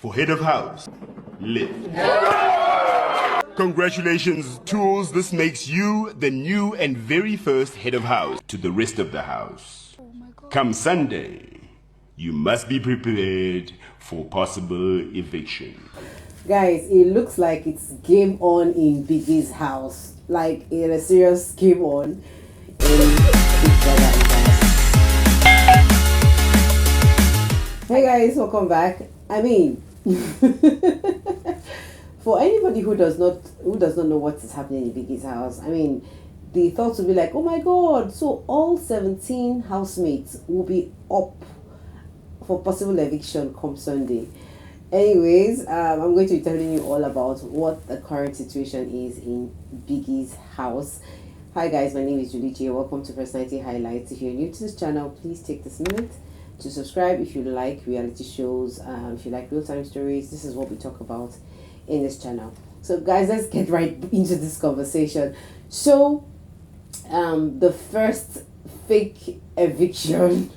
for head of house, lift. Congratulations, Tools. This makes you the new and very first head of house to the rest of the house. Come Sunday, you must be prepared for possible eviction. Guys, it looks like it's game on in Biggie's house. Like, in a serious game on in Big Brother's house. Hey guys, welcome back. I mean, for anybody who does not know what is happening in Biggie's house, I mean, the thoughts will be like, oh my god, so all 17 housemates will be up for possible eviction come Sunday. Anyways, I'm going to be telling you all about what the current situation is in Biggie's house. Hi guys, my name is Julie J. Welcome to Personality Highlights. If you're new to this channel, please take this minute to subscribe if you like reality shows, if you like real-time stories. This is what we talk about in this channel. So guys, let's get right into this conversation. So the first fake eviction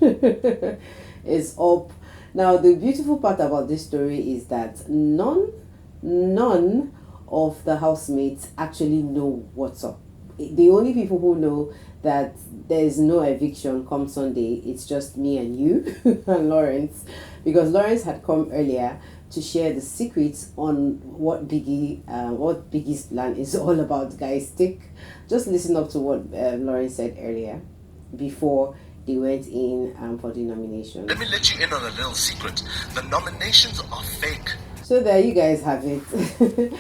is up. Now the beautiful part about this story is that none of the housemates actually know what's up. The only people who know that there's no eviction come Sunday, it's just me and you and Lawrence, because Lawrence had come earlier to share the secrets on what Biggie's plan is all about. Guys, just listen up to what Lawrence said earlier before they went in for the nomination. Let me let you in on a little secret. The nominations are fake. So there you guys have it.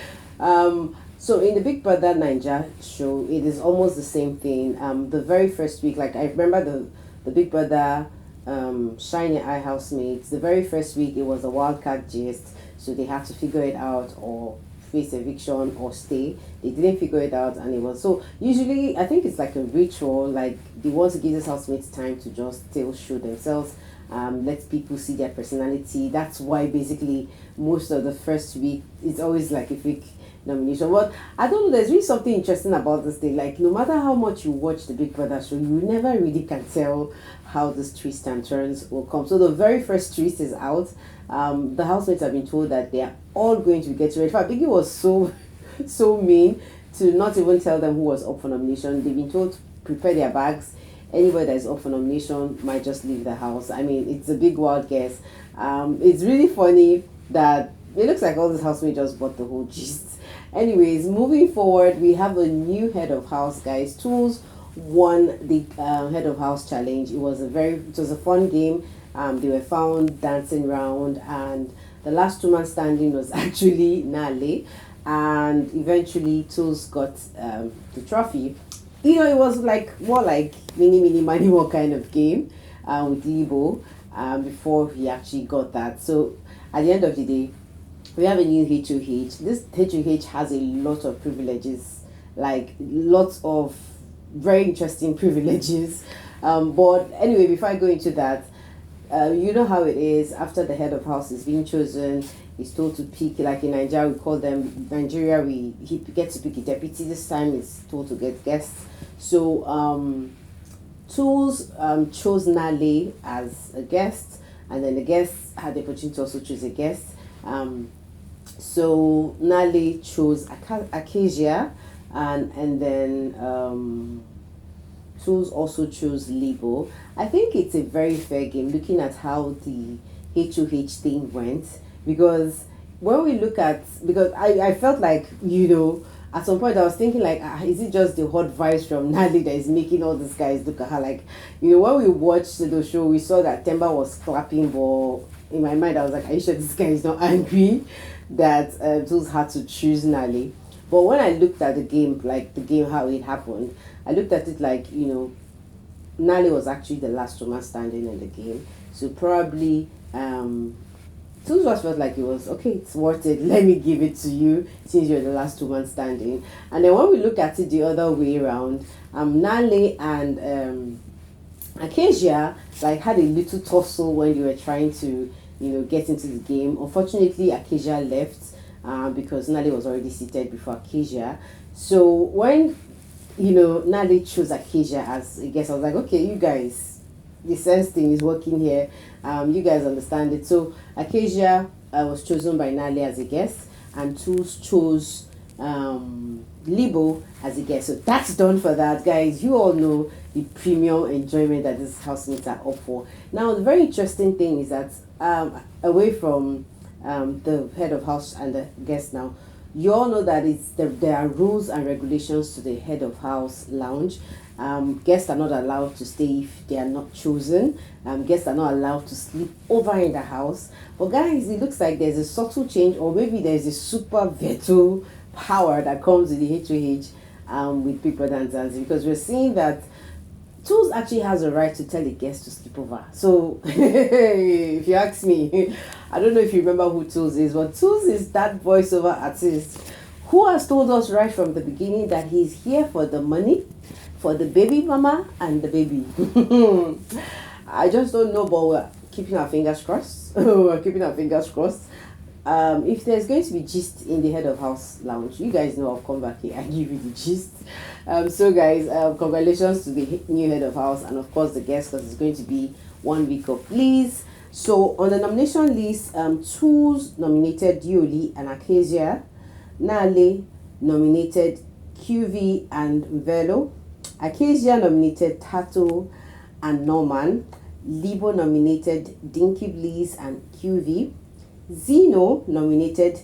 So in the Big Brother Naija show, it is almost the same thing. The very first week, like I remember the Big Brother Shiny Eye housemates, the very first week it was a wildcard gist, so they had to figure it out or face eviction or stay. They didn't figure it out, and it was so usually I think it's like a ritual, like they want to give this housemates time to just still show themselves, let people see their personality. That's why basically most of the first week it's always like a fake nomination. But I don't know, there's really something interesting about this thing. Like, no matter how much you watch the Big Brother show, you never really can tell how this twists and turns will come. So the very first twist is out. The housemates have been told that they are all going to be getting ready. In fact, Biggie was so mean to not even tell them who was up for nomination. They've been told to prepare their bags. Anybody that is up for nomination might just leave the house. I mean, it's a big wild guess. It's really funny that it looks like all this housemates just bought the whole gist. Anyways, moving forward, we have a new head of house, guys. Tools won the head of house challenge. It was a fun game. They were found dancing around, and the last two man standing was actually Nale, and eventually Tools got the trophy. You know, it was like more like mini money more kind of game with Libo before he actually got that. So at the end of the day, we have a new HOH. This HOH has a lot of privileges, like lots of very interesting privileges. But anyway, before I go into that, you know how it is. After the head of house is being chosen, he's told to pick, like in Nigeria, we call them Nigeria, he gets to pick a deputy. This time he's told to get guests. So Tools chose Nale as a guest, and then the guests had the opportunity to also choose a guest. So Nale chose Acacia, and then Tools also chose Libo. I think it's a very fair game looking at how the HOH thing went, because when we look at, because I felt like, you know, at some point I was thinking like, is it just the hot vibes from Nale that is making all these guys look at her? Like, you know, when we watched the show, we saw that Temba was clapping, but in my mind I was like, are you sure this guy is not angry that Tools had to choose Nale? But when I looked at the game, like the game, how it happened, I looked at it like, you know, Nale was actually the last woman standing in the game. So probably Tools just felt like it was, okay, it's worth it. Let me give it to you since you're the last woman standing. And then when we look at it the other way around, Nale and Acacia like had a little tussle when they were trying to, you know, get into the game. Unfortunately, Acacia left because Nale was already seated before Acacia. So when, you know, Nale chose Acacia as a guest, I was like, okay, you guys, the sense thing is working here. You guys understand it. So Acacia was chosen by Nali as a guest, and Tools chose Libo as a guest. So that's done for that, guys. You all know the premium enjoyment that these housemates are up for. Now, the very interesting thing is that away from the head of house and the guest now, you all know that there are rules and regulations to the head of house lounge. Guests are not allowed to stay if they are not chosen. Guests are not allowed to sleep over in the house. But guys, it looks like there's a subtle change, or maybe there's a super veto power that comes with the HOH with Bbmzansi, because we're seeing that Tools actually has a right to tell a guest to sleep over. So, if you ask me, I don't know if you remember who Tools is, but Tools is that voiceover artist who has told us right from the beginning that he's here for the money, for the baby mama, and the baby. I just don't know, but we're keeping our fingers crossed. We're keeping our fingers crossed. If there's going to be gist in the head of house lounge, you guys know I'll come back here and give you the gist. So guys, congratulations to the new head of house, and of course the guest, because it's going to be 1 week of bliss. So on the nomination list, Tools nominated Yoli and Acacia. Nale nominated QV and Velo. Acacia nominated Tato and Norman. Libo nominated Dinky Bliss and QV. Zeno nominated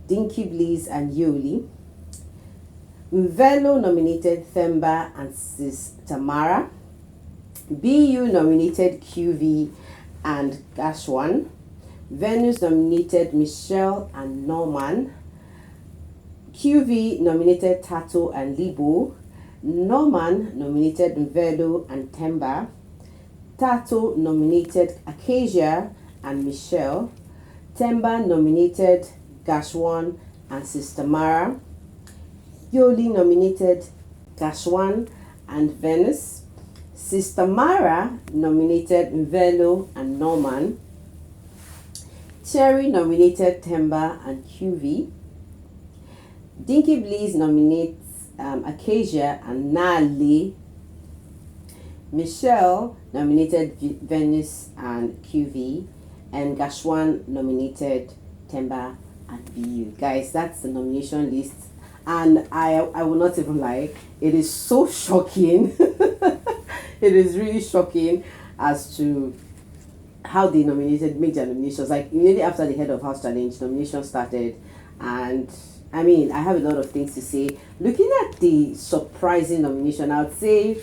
Dinky Bliss and Yoli. Mvelo nominated Themba and Sis Tamara. BU nominated QV and Gashwan. Venus nominated Michelle and Norman. QV nominated Tato and Libo. Norman nominated Mvelo and Themba. Tato nominated Acacia and Michelle. Themba nominated Gashwan and Sister Mara. Yoli nominated Gashwan and Venus. Sister Mara nominated Mvelo and Norman. Cherry nominated Themba and QV. Dinky Bliss nominates Acacia and Nali. Michelle nominated Venus and QV. And Gashwan nominated Themba and VU. Guys, that's the nomination list. And I will not even lie, it is so shocking. It is really shocking as to how they made their nominations. Like immediately after the head of house challenge, nomination started, and I mean, I have a lot of things to say. Looking at the surprising nomination, I would say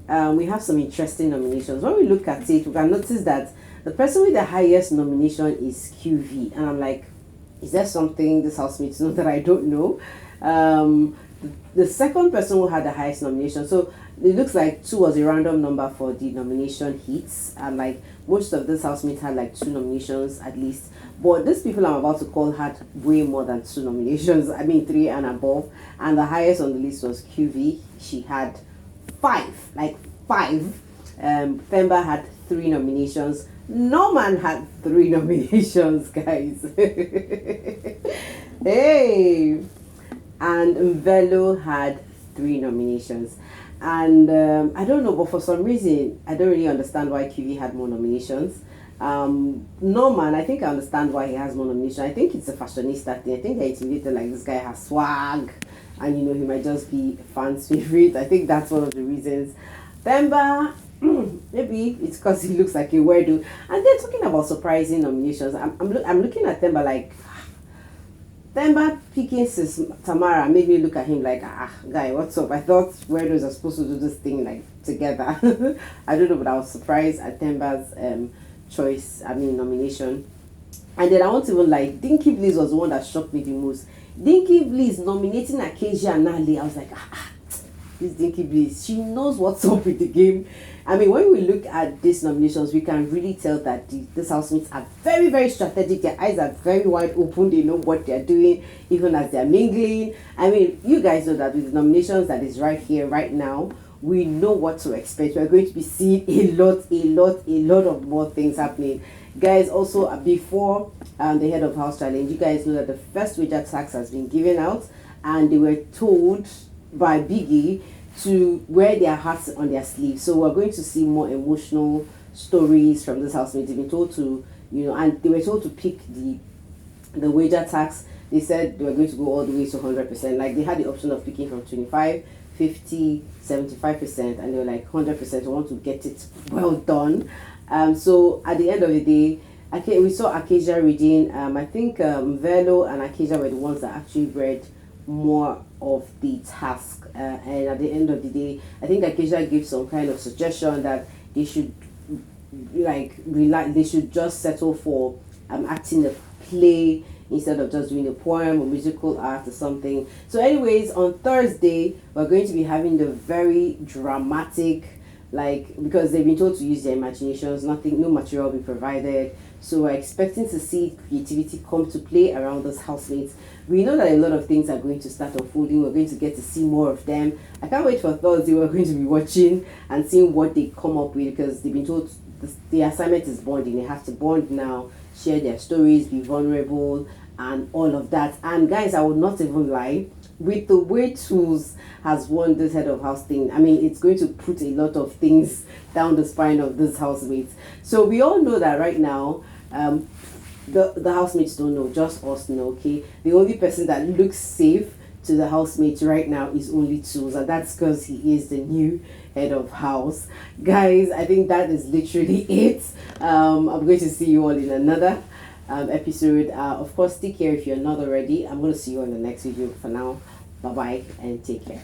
we have some interesting nominations. When we look at it, we can notice that the person with the highest nomination is QV, and I'm like, is there something this housemates know that I don't know? The second person who had the highest nomination, so it looks like 2 was a random number for the nomination hits, and like most of this housemates had like 2 nominations at least, but these people I'm about to call had way more than 2 nominations. I mean 3 and above, and the highest on the list was QV. She had 5, like 5. Themba had 3 nominations. Norman had 3 nominations, guys. Hey, and Mvelo had 3 nominations. And I don't know, but for some reason I don't really understand why QV had more nominations. Norman, I think I understand why he has more nominations. I think it's a fashionista thing. I think they're intimidated, like this guy has swag, and you know, he might just be a fan's favorite. I think that's one of the reasons. Themba, maybe it's because he looks like a weirdo. And they're talking about surprising nominations. I'm looking at Themba like, Themba picking Sis Tamara made me look at him like, guy, what's up? I thought weirdos are supposed to do this thing like together. I don't know, but I was surprised at Themba's nomination. And then I won't even like, Dinky Bliss was the one that shocked me the most. Dinky Bliss nominating Acacia and Nali. I was like, this Dinky Bliss, she knows what's up with the game. I mean, when we look at these nominations, we can really tell that these housemates are very, very strategic. Their eyes are very wide open. They know what they're doing, even as they're mingling. I mean, you guys know that with the nominations that is right here, right now, we know what to expect. We're going to be seeing a lot of more things happening. Guys, also before the head of house challenge, you guys know that the first wager tax has been given out, and they were told by Biggie to wear their hearts on their sleeves. So we're going to see more emotional stories from this housemate. They've been told to, you know, and they were told to pick the the wager tax, they said they were going to go all the way to 100%. Like they had the option of picking from 25, 50, 75%, and they were like 100%. We want to get it well done. So at the end of the day, we saw Acacia reading. I think Velo and Acacia were the ones that actually read more of the task. And at the end of the day, I think Acacia gave some kind of suggestion that they should they should just settle for acting a play instead of just doing a poem or musical art or something. So anyways, on Thursday we're going to be having the very dramatic, because they've been told to use their imaginations, no material will be provided, so we're expecting to see creativity come to play around those housemates. We know that a lot of things are going to start unfolding. We're going to get to see more of them. I can't wait for Thursday. We're going to be watching and seeing what they come up with, because they've been told the assignment is bonding. They have to bond now, share their stories, be vulnerable, and all of that. And guys, I would not even lie, with the way Tools has won this head of house thing, I mean, it's going to put a lot of things down the spine of this housemates. So we all know that right now, the housemates don't know, just us know, okay? The only person that looks safe to the housemates right now is only Tools, and that's because he is the new head of house. Guys, I think that is literally it. I'm going to see you all in another episode. Of course, take care if you're not already. I'm going to see you on the next video. For now, bye bye and take care.